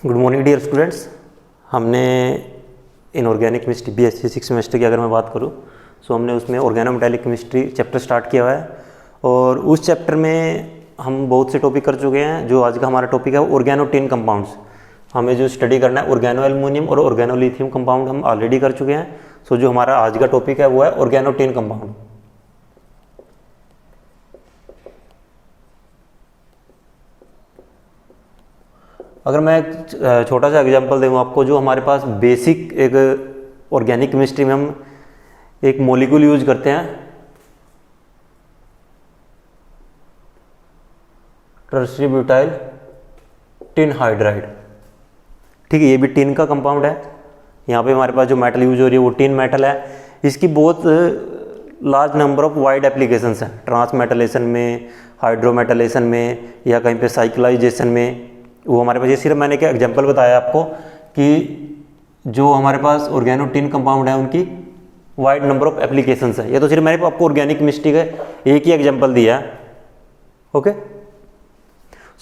Good morning dear students. हमने inorganic chemistry BSc 6 semester की अगर मैं बात करूं सो हमने उसमें ऑर्गेनोमेटालिक केमिस्ट्री चैप्टर स्टार्ट किया हुआ है और उस चैप्टर में हम बहुत से टॉपिक कर चुके हैं। जो आज का हमारा टॉपिक है ऑर्गेनोटिन कंपाउंड्स। हमें जो स्टडी करना है ऑर्गेनो एल्युमिनियम और ऑर्गेनो लिथियम कंपाउंड हम ऑलरेडी कर चुके हैं। सो जो हमारा आज का टॉपिक है वो है ऑर्गेनोटिन कंपाउंड। अगर मैं एक छोटा सा एग्जांपल दूँ आपको, जो हमारे पास बेसिक एक ऑर्गेनिक केमिस्ट्री में हम एक मॉलिक्यूल यूज करते हैं टर्शियरी ब्यूटाइल टिन हाइड्राइड। ठीक है, ये भी टिन का कंपाउंड है। यहाँ पे हमारे पास जो मेटल यूज हो रही है वो टिन मेटल है। इसकी बहुत large number of wide applications हैं, ट्रांसमेटलेशन में, हाइड्रोमेटलेशन में या कहीं पे साइक्लाइजेशन में। वो हमारे पास ये सिर्फ मैंने क्या एग्जांपल बताया आपको कि जो हमारे पास ऑर्गेनोटिन कंपाउंड है उनकी वाइड नंबर ऑफ एप्लीकेशंस है। ये तो सिर्फ मैंने आपको ऑर्गेनिक केमिस्ट्री का एक ही एग्जांपल दिया है। ओके,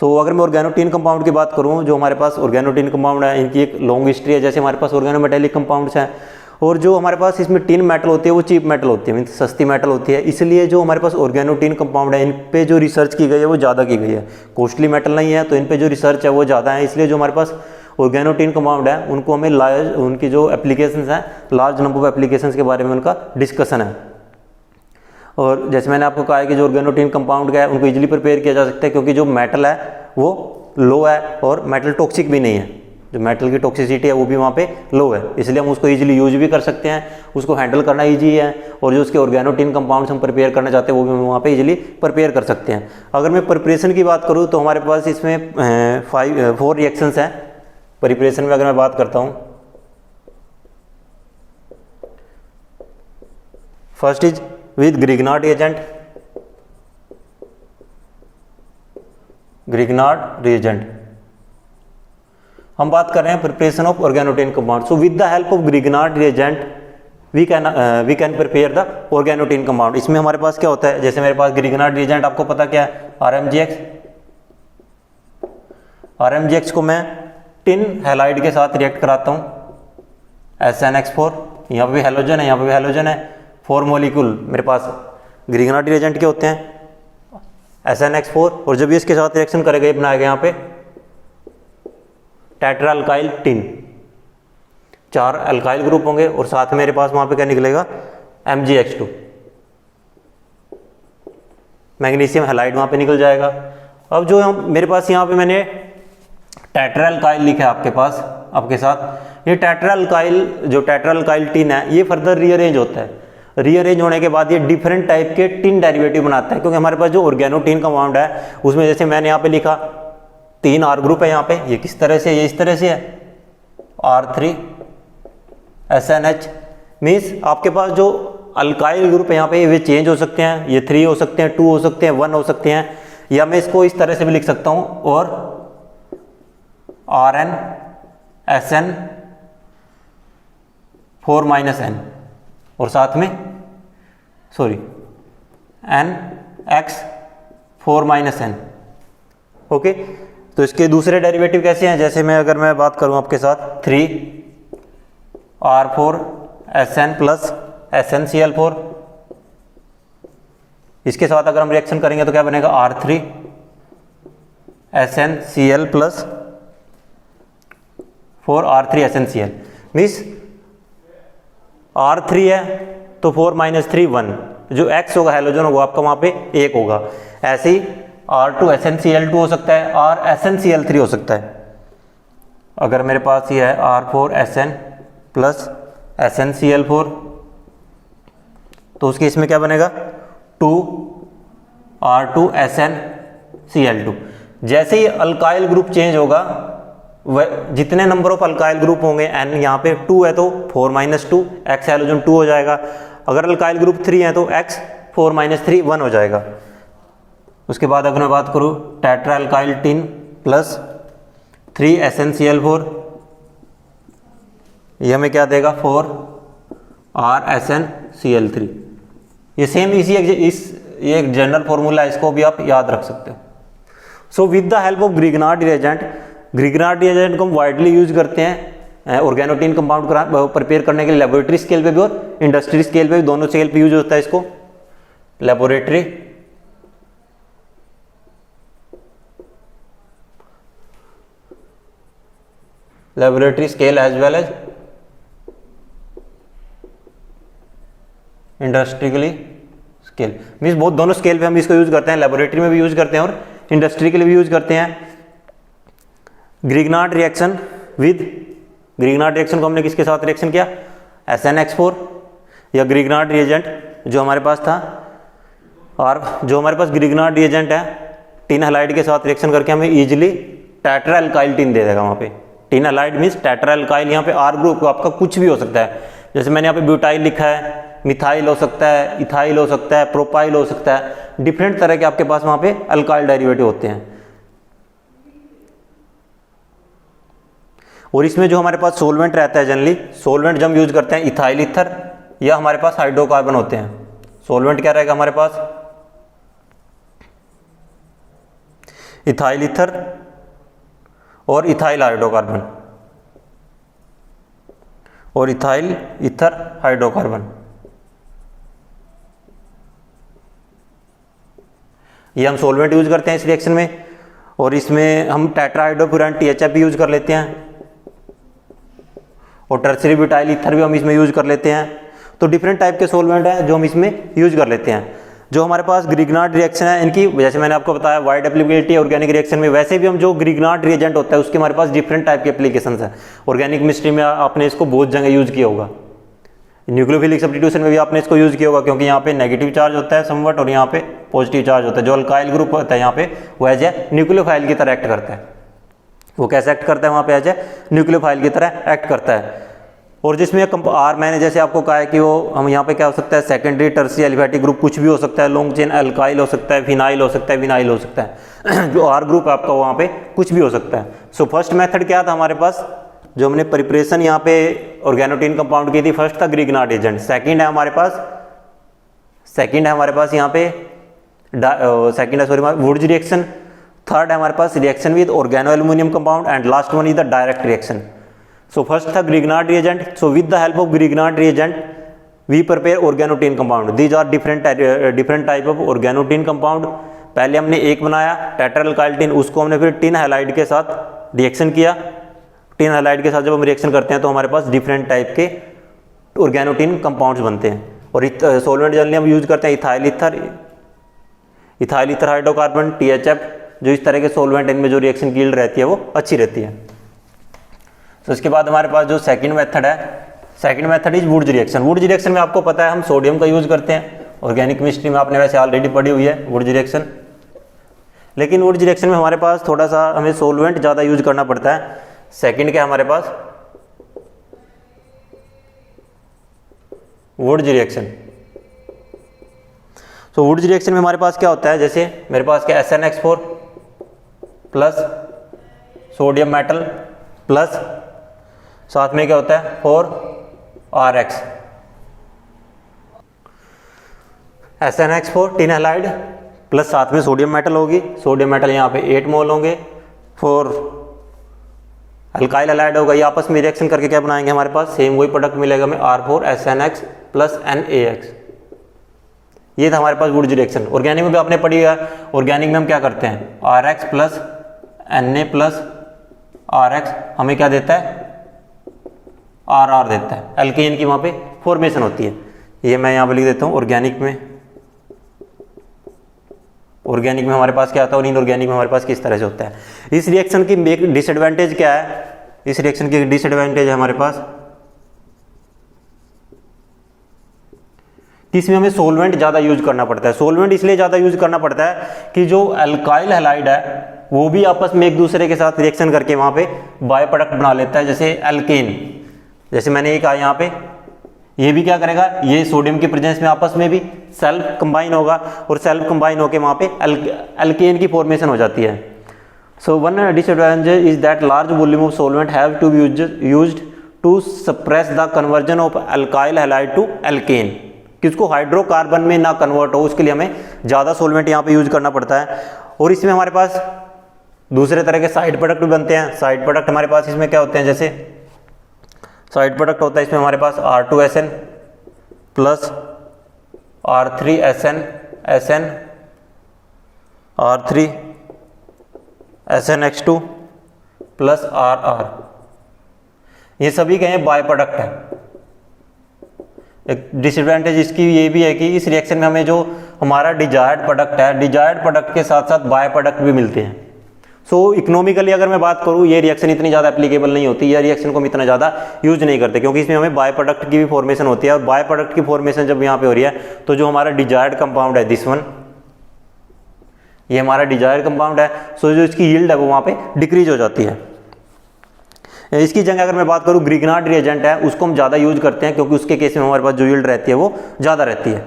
सो अगर मैं ऑर्गेनोटिन कंपाउंड की बात करूं, जो हमारे पास ऑर्गेनोटिन कंपाउंड है इनकी एक लॉन्ग हिस्ट्री है। जैसे हमारे पास ऑर्गेनोमेटालिक कंपाउंड्स हैं और जो हमारे पास इसमें टिन मेटल होती है वो चीप मेटल होती है, मीन्स सस्ती मेटल होती है। इसलिए जो हमारे पास ऑर्गेनोटिन कंपाउंड है इन पे जो रिसर्च की गई है वो ज़्यादा की गई है। कॉस्टली मेटल नहीं है तो इन पे जो रिसर्च है वो ज़्यादा है। इसलिए जो हमारे पास ऑर्गेनोटिन कंपाउंड है उनको हमें उनकी जो एप्लीकेशंस हैं, लार्ज नंबर ऑफ एप्लीकेशंस के बारे में उनका डिस्कशन है। और जैसे मैंने आपको कहा है कि जो ऑर्गेनोटिन कंपाउंड का है उनको ईजिली प्रिपेयर किया जा सकता है क्योंकि जो मेटल है वो लो है और मेटल टॉक्सिक भी नहीं है। जो मेटल की टॉक्सिसिटी है वो भी वहाँ पे लो है, इसलिए हम उसको इजीली यूज भी कर सकते हैं, उसको हैंडल करना इजी है। और जो उसके ऑर्गेनोटिन कंपाउंड्स हम प्रिपेयर करना चाहते हैं वो भी हम वहाँ पे इजीली प्रिपेयर कर सकते हैं। अगर मैं प्रिपरेशन की बात करूँ तो हमारे पास इसमें 4 रिएक्शंस हैं प्रिपरेशन में। अगर मैं बात करता हूँ, first is with Grignard reagent. हम बात कर रहे हैं preparation of organotin compound. So with the help of Grignard reagent we can prepare the organotin compound. इसमें हमारे पास क्या होता है, जैसे मेरे पास ग्रिग्नार्ड रिएजेंट आपको पता क्या है, RMGX को मैं टिन हैलाइड के साथ रिएक्ट कराता हूं, SnX4। यहाँ पे भी हैलोजन है, यहाँ पे भी हैलोजन है। 4 मॉलिक्यूल मेरे पास ग्रिग्नार्ड रिएजेंट के होते हैं, SnX4। और जब ये इसके साथ रिएक्शन करेगा ये बनाएगा यहाँ पे tetra alkyl tin. 4 alkyl group होंगे और साथ में मेरे पास वहां पे क्या निकलेगा, MgX2, मैग्नीशियम हैलाइड वहां पे निकल जाएगा। अब जो मेरे पास यहाँ पे मैंने टेट्रा अल्काइल लिखा है आपके साथ, ये टेट्रा अल्काइल टिन है ये फर्दर रीअरेंज होता है। रीअरेंज होने के बाद ये डिफरेंट टाइप के टिन डेरिवेटिव बनाता है, क्योंकि हमारे पास जो ऑर्गेनोटिन कंपाउंड है उसमें जैसे मैंने यहाँ पे लिखा 3 R ग्रुप है यहाँ पे, ये किस तरह से, ये इस तरह से है R3 SNH। मीन्स आपके पास जो अल्काइल ग्रुप है यहाँ पे वे चेंज हो सकते हैं, ये 3 हो सकते हैं, 2 हो सकते हैं, 1 हो सकते हैं, या मैं इसको इस तरह से भी लिख सकता हूँ और RN SN 4-N और साथ में NX 4-N। ओके, तो इसके दूसरे डेरिवेटिव कैसे हैं, जैसे अगर मैं बात करूं आपके साथ 3R4 SN प्लस SnCl4। इसके साथ अगर हम रिएक्शन करेंगे तो क्या बनेगा, R3 SnCl plus 4R3 SnCl। Means R3 है तो 4-3 1, जो X होगा हैलोजन होगा आपका वहां पे 1 होगा। ऐसे ही R2 SnCl2 हो सकता है, R SnCl3 हो सकता है। अगर मेरे पास ये है R4 SN प्लस SnCl4 तो उसके इसमें क्या बनेगा 2R2 SnCl2। जैसे ही अल्काइल ग्रुप चेंज होगा वह जितने नंबर ऑफ अल्काइल ग्रुप होंगे, N यहाँ पे 2 है तो 4-2 X हैलोजन 2 हो जाएगा। अगर अल्काइल ग्रुप 3 है तो X 4-3 1 हो जाएगा। उसके बाद अगर मैं बात करूँ tetra alkyl tin plus 3 SnCl4, ये हमें क्या देगा 4R SnCl3। ये सेम ये एक जनरल फॉर्मूला है, इसको भी आप याद रख सकते हो। सो with the help of Grignard reagent Grignard reagent को हम वाइडली यूज करते हैं ऑर्गेनोटिन कंपाउंड प्रिपेयर करने के लिए लेबोरेटरी स्केल पे भी और इंडस्ट्री स्केल पे भी, दोनों स्केल पे यूज होता है इसको। Laboratory scale as well as industrially scale, means बहुत दोनों स्केल पे हम इसको यूज करते हैं, लेबोरेटरी में भी यूज करते हैं और इंडस्ट्री के लिए भी यूज करते हैं। ग्रिग्नार्ड रिएक्शन ग्रिग्नार्ड रिएक्शन को हमने किसके साथ रिएक्शन किया, SnX4 या ग्रिग्नार्ड रिएजेंट जो हमारे पास था, और जो हमारे पास ग्रिग्नार्ड रिएजेंट है टिन हैलाइड के साथ रिएक्शन करके हमें इजीली टेट्रा एल्काइल टिन दे देगा। वहाँ पे tin halide means tetra alkyl, यहाँ पे R ग्रुप आपका कुछ भी हो सकता है, जैसे मैंने यहाँ पे ब्यूटाइल लिखा है, मिथाइल हो सकता है, इथाइल हो सकता है, प्रोपाइल हो सकता है, डिफरेंट तरह के आपके पास वहाँ पे अल्काइल डेरिवेटिव होते हैं। और इसमें जो हमारे पास सोलवेंट रहता है, जनरली सोलवेंट जब यूज करते हैं इथाइल ईथर या हमारे पास हाइड्रोकार्बन होते हैं। सोलवेंट क्या रहेगा हमारे पास, इथाइल ईथर और इथाइल हाइड्रोकार्बन और इथाइल ईथर हाइड्रोकार्बन, ये हम सोलवेंट यूज करते हैं इस रिएक्शन में। और इसमें हम टेट्राहाइड्रोफ्यूरान THF भी यूज कर लेते हैं और टर्सरी ब्यूटाइल ईथर भी हम इसमें यूज कर लेते हैं। तो डिफरेंट टाइप के सोलवेंट हैं जो हम इसमें यूज कर लेते हैं। जो हमारे पास ग्रिग्नार्ड रिएक्शन है इनकी, जैसे मैंने आपको बताया वाइड एप्लीकेबिलिटी ऑर्गेनिक रिएक्शन में, वैसे भी हम जो ग्रिग्नार्ड रिएजेंट होता है उसके हमारे पास डिफरेंट टाइप के एप्लीकेशंस है। ऑर्गेनिक केमिस्ट्री में आपने इसको बहुत जगह यूज किया होगा, न्यूक्लियोफिलिक सब्स्टिट्यूशन में भी आपने इसको यूज किया होगा, क्योंकि यहाँ पे नेगेटिव चार्ज होता है समवट और यहाँ पे पॉजिटिव चार्ज होता है। जो अल्काइल ग्रुप होता है यहाँ पे वो एज ए न्यूक्लियोफाइल की तरह एक्ट करता है। वो कैसे एक्ट करता है वहाँ पे, एज ए न्यूक्लियोफाइल की तरह एक्ट करता है। और जिसमें R मैंने जैसे आपको कहा है कि वो हम यहाँ पे क्या हो सकता है, सेकेंडरी टर्सरी एलिफैटिक ग्रुप कुछ भी हो सकता है, लॉन्ग चेन अल्काइल हो सकता है, फिनाइल हो सकता है, विनाइल हो सकता है। जो R ग्रुप आपका वहाँ पे कुछ भी हो सकता है। सो फर्स्ट मेथड क्या था हमारे पास, जो हमने प्रिपरेशन यहाँ पे ऑर्गेनोटिन कंपाउंड की थी, फर्स्ट था ग्रिग्नार्ड एजेंट। सेकंड है हमारे पास यहाँ पे वुड्स रिएक्शन। थर्ड है हमारे पास reaction with organo aluminium compound and last one is the direct reaction. So first था Grignard reagent. So with the help of Grignard reagent we prepare organotin compound. These are different type of organotin compound. पहले हमने एक बनाया टेट्राएल्काइल tin, उसको हमने फिर tin halide के साथ रिएक्शन किया। टिन हैलाइड के साथ जब हम रिएक्शन करते हैं तो हमारे पास डिफरेंट टाइप के ऑर्गेनोटिन कंपाउंड्स बनते हैं। और सोलवेंट जनरली हम यूज करते हैं इथाइल ईथर हाइड्रोकार्बन THF। जो इस तरह के सोलवेंट, इनमें जो रिएक्शन की यील्ड रहती है वो अच्छी रहती है। तो इसके बाद हमारे पास जो second method is Wurtz reaction. Wurtz reaction में आपको पता है हम सोडियम का यूज करते हैं। ऑर्गेनिक केमिस्ट्री में आपने वैसे ऑलरेडी पढ़ी हुई है वुड्स रिएक्शन। लेकिन वुड्स रिएक्शन में हमारे पास थोड़ा सा हमें सोलवेंट ज़्यादा यूज करना पड़ता है। सेकंड क्या हमारे पास, वुड्स रिएक्शन। तो वुड्स रिएक्शन में हमारे पास क्या होता है, जैसे मेरे पास क्या SnX4 plus sodium metal plus साथ में क्या होता है 4RX। SnX4 tin halide plus साथ में सोडियम मेटल होगी। सोडियम मेटल यहाँ पे 8 मोल होंगे। 4 अल्काइल हैलाइड होगा। ये आपस में रिएक्शन करके क्या बनाएंगे, हमारे पास सेम वही प्रोडक्ट मिलेगा हमें R4SnX प्लस NaX। ये था हमारे पास वुड्स रिएक्शन। ऑर्गेनिक में भी आपने पढ़ी है। ऑर्गेनिक में हम क्या करते हैं, RX plus Na plus RX हमें क्या देता है, RR देता है। एल्केन की वहाँ पे फॉर्मेशन होती है। ये मैं यहाँ पे लिख देता हूँ। ऑर्गेनिक में हमारे पास क्या होता है और इनऑर्गेनिक में हमारे पास किस तरह से होता है। इस रिएक्शन की एक डिसएडवांटेज क्या है, इस रिएक्शन की डिसएडवांटेज है हमारे पास कि इसमें हमें सोलवेंट ज़्यादा यूज करना पड़ता है। सोलवेंट इसलिए ज़्यादा यूज करना पड़ता है कि जो अल्काइल हैलाइड है वो भी आपस में एक दूसरे के साथ रिएक्शन करके वहाँ पे बाय प्रोडक्ट बना लेता है। जैसे एल्केन, जैसे मैंने ये कहा यहाँ पे, ये भी क्या करेगा, ये सोडियम के प्रेजेंस में आपस में भी सेल्फ कंबाइन होगा और सेल्फ कंबाइन होकर वहाँ पे एल्केन की फॉर्मेशन हो जाती है। So one disadvantage is that large volume of solvent have to be used to suppress the conversion of alkyl halide to alkane, कि उसको हाइड्रोकार्बन में ना कन्वर्ट हो, उसके लिए हमें ज़्यादा सोलवेंट यहाँ पे यूज करना पड़ता है। और इसमें हमारे पास दूसरे तरह के साइड प्रोडक्ट भी बनते हैं। साइड प्रोडक्ट हमारे पास इसमें क्या होते हैं, जैसे साइड प्रोडक्ट होता है इसमें हमारे पास R2SN plus R3SN R3SNX2 plus RR, ये सभी कहें बाय प्रोडक्ट है। एक डिसएडवांटेज इसकी ये भी है कि इस रिएक्शन में हमें जो हमारा डिजायर्ड प्रोडक्ट है, डिजायर्ड प्रोडक्ट के साथ साथ बाय प्रोडक्ट भी मिलते हैं। सो इकोनॉमिकली अगर मैं बात करूँ, ये रिएक्शन इतनी ज़्यादा एप्लीकेबल नहीं होती, या रिएक्शन को हम इतना ज़्यादा यूज नहीं करते, क्योंकि इसमें हमें बाय प्रोडक्ट की भी फॉर्मेशन होती है। और बाय प्रोडक्ट की फॉर्मेशन जब यहाँ पे हो रही है तो जो हमारा डिजायर्ड कंपाउंड है दिस वन, ये हमारा डिजायर्ड कंपाउंड है, सो जो इसकी यील्ड है वो वहाँ पे डिक्रीज हो जाती है। इसकी जगह अगर मैं बात करूँ ग्रिग्नार्ड रिएजेंट है, उसको हम ज़्यादा यूज करते हैं, क्योंकि उसके केस में हमारे पास जो यील्ड रहती है वो ज़्यादा रहती है।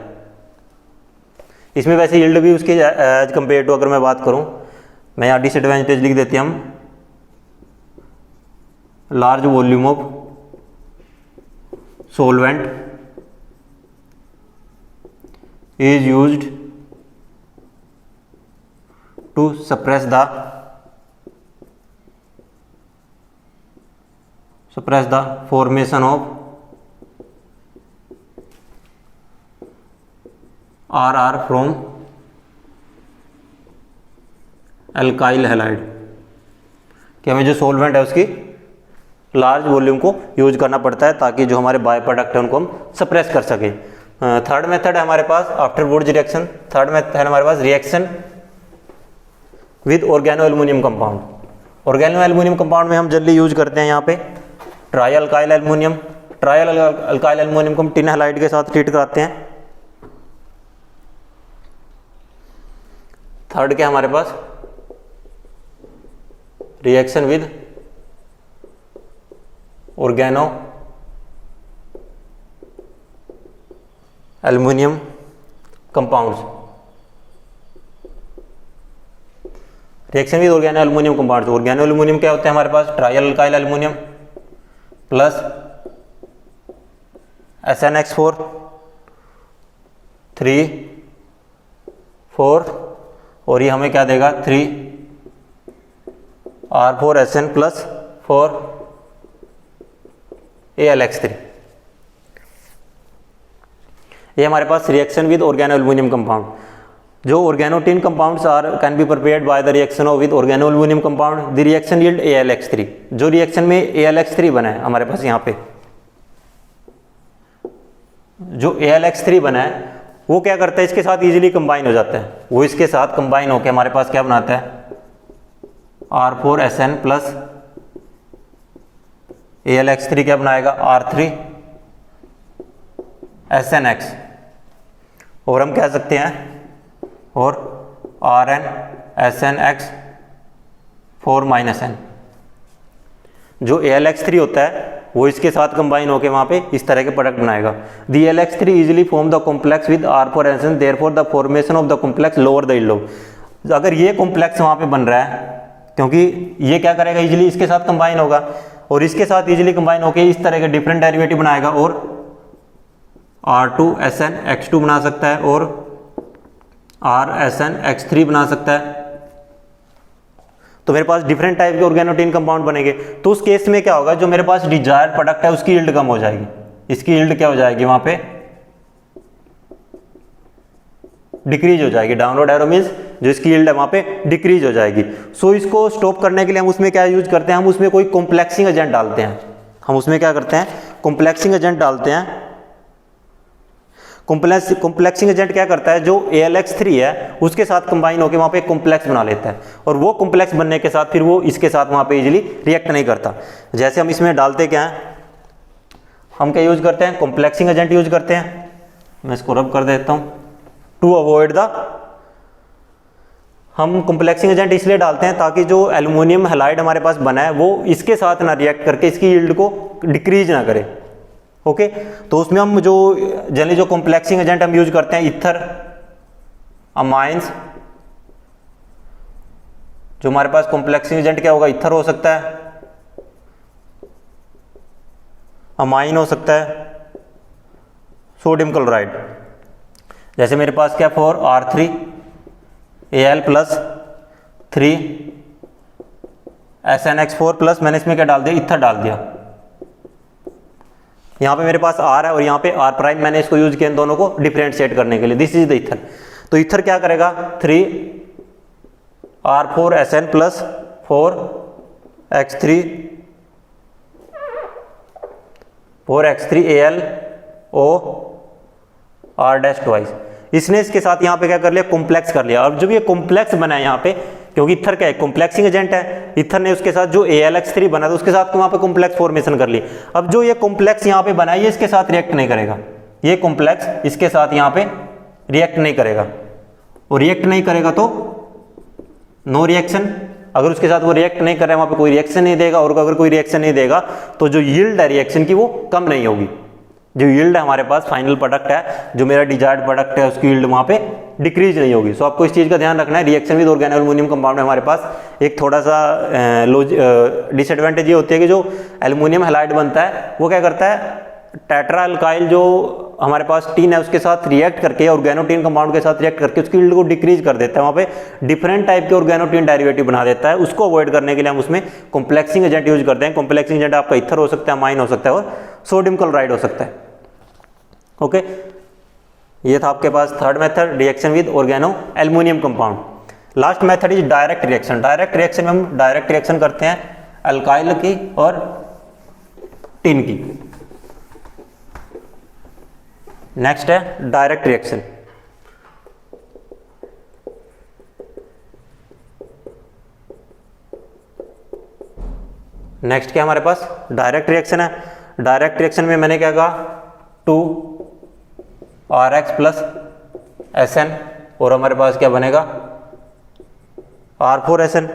इसमें वैसे यील्ड भी उसके एज कम्पेयर टू अगर मैं बात करूँ, मैं यहाँ डिसएडवांटेज लिख देते हैं हम, large volume of solvent is used to suppress the formation of RR from alkyl halide, कि हमें जो सोलवेंट है उसकी लार्ज वॉल्यूम को यूज करना पड़ता है ताकि जो हमारे बाय प्रोडक्ट है उनको हम सप्रेस कर सके। थर्ड मेथड है हमारे पास after Woods reaction. Third method है हमारे पास reaction with organo aluminium compound. Organo aluminium compound में हम जल्दी यूज करते हैं यहाँ पे tri alkyl aluminium. Tri alkyl aluminium को हम टिन हैलाइड के साथ ट्रीट कराते हैं। थर्ड क्या हमारे पास reaction with organo aluminium compounds. Reaction with organo aluminium compounds. Organo aluminium क्या होते हैं हमारे पास tri alkyl aluminium plus SnX4 3 4 और ये हमें क्या देगा 3R4SN प्लस 4AlX3। ये हमारे पास reaction with organo aluminium compound. जो organo tin compounds are can be prepared by the reaction of with organo aluminium compound. The reaction yield AlX3। जो रिएक्शन में AlX3 बना है हमारे पास यहाँ पे जो AlX3 बना है वो क्या करता है, इसके साथ इजीली कंबाइन हो जाता है। वो इसके साथ कंबाइन होकर हमारे पास क्या बनाता है R4SN प्लस AlX3 क्या बनाएगा R3SNX और हम कह सकते हैं और RnSNX4 -N। जो AlX3 होता है वो इसके साथ कंबाइन होकर वहाँ पे इस तरह के प्रोडक्ट बनाएगा। The AlX3 easily form the complex with R4SN, therefore the formation of the complex lower the yield of. अगर ये कॉम्प्लेक्स वहाँ पे बन रहा है, क्योंकि ये क्या करेगा इजीली इसके साथ कंबाइन होगा और इसके साथ इजीली कंबाइन होकर इस तरह के डिफरेंट डेरिवेटिव बनाएगा और R2SNX2 बना सकता है और RSNX3 बना सकता है। तो मेरे पास डिफरेंट टाइप के ऑर्गेनोटिन कंपाउंड बनेंगे। तो उस केस में क्या होगा, जो मेरे पास डिजायर्ड प्रोडक्ट है उसकी यील्ड कम हो जाएगी। इसकी यील्ड क्या हो जाएगी वहां पे डिक्रीज हो जाएगी। डाउनवर्ड एरो मींस जो इसकी यील्ड है वहां पे डिक्रीज हो जाएगी। सो इसको स्टॉप करने के लिए हम उसमें क्या यूज करते हैं, हम उसमें कोई कॉम्प्लेक्सिंग एजेंट डालते हैं। हम उसमें क्या करते हैं कॉम्प्लेक्सिंग एजेंट डालते हैं। कॉम्प्लेक्सिंग एजेंट क्या करता है, जो AlX3 है उसके साथ कंबाइन होकर वहां पे एक कॉम्प्लेक्स बना लेता है और वो कॉम्प्लेक्स बनने के साथ फिर वो इसके साथ वहां पे इजीली रिएक्ट नहीं करता। जैसे हम इसमें डालते क्या हैं, हम क्या यूज करते हैं कॉम्प्लेक्सिंग एजेंट यूज करते हैं। मैं इसको रब कर देता हूं टू अवॉइड द। हम कॉम्प्लेक्सिंग एजेंट इसलिए डालते हैं ताकि जो एल्युमिनियम हैलाइड हमारे पास बना है वो इसके साथ ना रिएक्ट करके इसकी यील्ड को डिक्रीज ना करे। ओके तो उसमें हम जो जनरली जो कॉम्प्लेक्सिंग एजेंट हम यूज करते हैं ईथर अमाइंस। जो हमारे पास कॉम्प्लेक्सिंग एजेंट क्या होगा, ईथर हो सकता है, अमाइन हो सकता है, सोडियम क्लोराइड। जैसे मेरे पास क्या 4R3Al प्लस 3 SnX4 प्लस मैंने इसमें क्या डाल दिया, ईथर डाल दिया। यहाँ पे मेरे पास R है और यहाँ पे R प्राइम मैंने इसको यूज किया इन दोनों को डिफरेंशिएट करने के लिए। This is the ether. तो ईथर क्या करेगा, 3R4SN plus 4x3Al O R dash twice. इसने इसके साथ यहाँ पे क्या कर लिया, कॉम्प्लेक्स कर लिया। और जब ये कॉम्प्लेक्स बना है यहाँ पे, क्योंकि ईथर क्या है, कॉम्प्लेक्सिंग एजेंट है, ईथर ने उसके साथ जो AlX3 बना था उसके साथ वहाँ पे कॉम्प्लेक्स फॉर्मेशन कर ली। अब जो ये कॉम्प्लेक्स यहाँ पे बना है ये इसके साथ रिएक्ट नहीं करेगा, ये कॉम्प्लेक्स इसके साथ यहाँ पे रिएक्ट नहीं करेगा। और रिएक्ट नहीं करेगा तो नो रिएक्शन। अगर उसके साथ वो रिएक्ट नहीं कर रहा है, वहाँ पे कोई रिएक्शन नहीं देगा। और अगर कोई रिएक्शन नहीं देगा तो जो यील्ड है रिएक्शन की वो कम नहीं होगी। जो यील्ड है हमारे पास फाइनल प्रोडक्ट है, जो मेरा डिजायर्ड प्रोडक्ट है, उसकी यील्ड वहाँ पे डिक्रीज नहीं होगी। सो आपको इस चीज़ का ध्यान रखना है। Reaction with organo aluminium compound है हमारे पास, एक थोड़ा सा डिसएडवांटेज ये होती है कि जो एल्युमिनियम हैलाइड बनता है वो क्या करता है, टेट्रा अल्काइल जो हमारे पास टीन है उसके साथ रिएक्ट करके, ऑर्गेनोटीन कंपाउंड के साथ रिएक्ट करके उसकी यील्ड को डिक्रीज कर देता है। वहाँ पे डिफरेंट टाइप के ऑर्गेनोटीन डेरिवेटिव बना देता है। उसको अवॉइड करने के लिए हम उसमें कॉम्प्लेक्सिंग एजेंट यूज करते हैं। कॉम्प्लेक्सिंग एजेंट आपका ईथर हो सकता है, अमाइन हो सकता है और सोडियम क्लोराइड हो सकता है। ओके, ये था आपके पास third method, reaction with organo aluminium compound. Last method is direct reaction. Direct reaction में हम डायरेक्ट रिएक्शन करते हैं अल्काइल की और टिन की। नेक्स्ट है डायरेक्ट रिएक्शन। नेक्स्ट क्या हमारे पास डायरेक्ट रिएक्शन है। डायरेक्ट रिएक्शन में मैंने क्या कहा, 2RX प्लस SN और हमारे पास क्या बनेगा R4SN।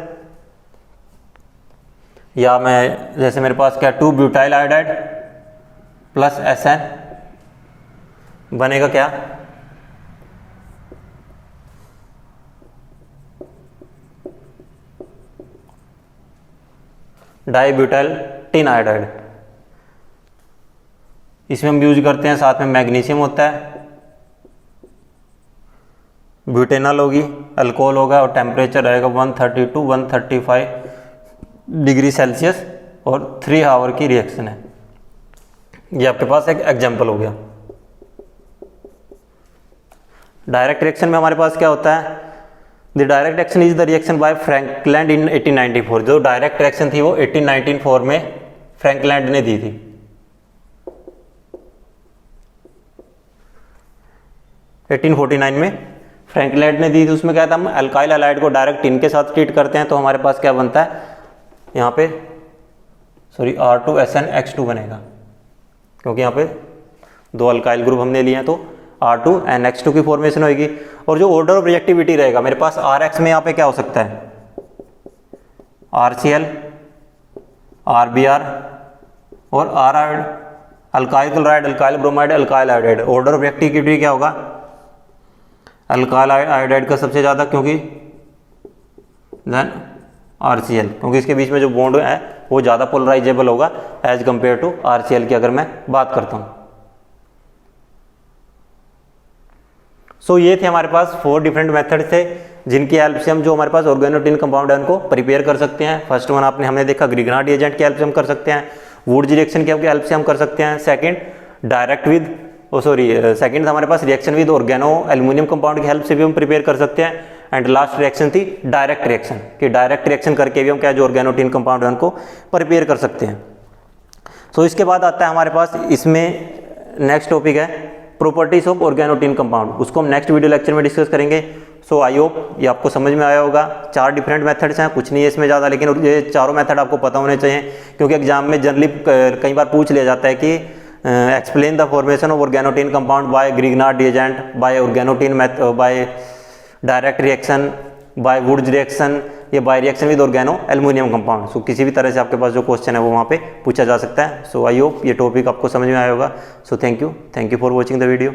या मैं जैसे मेरे पास क्या 2 ब्यूटाइल आयोडाइड प्लस SN बनेगा क्या, डाईब्यूटाइल टिन आयोडाइड। इसमें हम यूज करते हैं, साथ में मैग्नीशियम होता है, ब्यूटेनॉल होगी, अल्कोहल होगा और टेम्परेचर रहेगा 130 to 135 डिग्री सेल्सियस और 3 आवर की रिएक्शन है। ये आपके पास एक एग्जाम्पल हो गया। डायरेक्ट रिएक्शन में हमारे पास क्या होता है, the direct reaction is the reaction by Frankland in 1894। जो डायरेक्ट रिएक्शन थी वो 1894 में फ्रैंकलैंड ने दी थी। एटीन 49 में फ्रैंकलैंड ने दी थी। उसमें क्या था, हम अल्काइल हैलाइड को डायरेक्ट टिन के साथ ट्रीट करते हैं तो हमारे पास क्या बनता है यहाँ पे, सॉरी R2SnX2 बनेगा, क्योंकि यहाँ पे 2 अल्काइल ग्रुप हमने लिए हैं तो R2NX2 की फॉर्मेशन होगी। और जो ऑर्डर ऑफ रिएक्टिविटी रहेगा मेरे पास RX में यहाँ पे क्या हो सकता है, RCl, RBr और R alkyl chloride, alkyl bromide, alkyl iodide. Order of reactivity क्या होगा, अल्काइल आयोडाइड का सबसे ज़्यादा, क्योंकि देन RCl, क्योंकि इसके बीच में जो बॉन्ड है वो ज़्यादा पोलराइजेबल होगा एज कंपेयर टू RCl की अगर मैं बात करता हूँ। सो ये थे हमारे पास 4 डिफरेंट मेथड थे जिनकी हेल्प से हम जो हमारे पास ऑर्गेनोटीन कंपाउंड है उनको प्रिपेयर कर सकते हैं। फर्स्ट वन हमने देखा ग्रिग्नार्ड एजेंट की हेल्प से हम कर सकते हैं, वुड्स रिएक्शन की हेल्प से हम कर सकते हैं। सेकंड सेकंड हमारे पास reaction with organo aluminium compound की हेल्प से भी हम प्रिपेयर कर सकते हैं। एंड लास्ट रिएक्शन थी डायरेक्ट रिएक्शन, कि डायरेक्ट रिएक्शन करके भी हम क्या जो ऑर्गेनोटीन कंपाउंड है उनको प्रिपेयर कर सकते हैं। सो इसके बाद आता है हमारे पास इसमें नेक्स्ट टॉपिक है प्रॉपर्टीज ऑफ ऑर्गेनोटीन कंपाउंड। उसको हम नेक्स्ट वीडियो लेक्चर में डिस्कस करेंगे। सो आई होप ये आपको समझ में आया होगा। 4 डिफरेंट मेथड्स हैं, कुछ नहीं है इसमें ज़्यादा, लेकिन ये चारों मेथड आपको पता होने चाहिए, क्योंकि एग्जाम में जनरली कई बार पूछ लिया जाता है कि explain the formation of organotin compound by Grignard agent, by organotin by direct reaction, by Woods reaction या by reaction with organo aluminium compound. So किसी भी तरह से आपके पास जो क्वेश्चन है वो वहाँ पे पूछा जा सकता है। सो आई होप ये टॉपिक आपको समझ में आया होगा। So thank you for watching the video.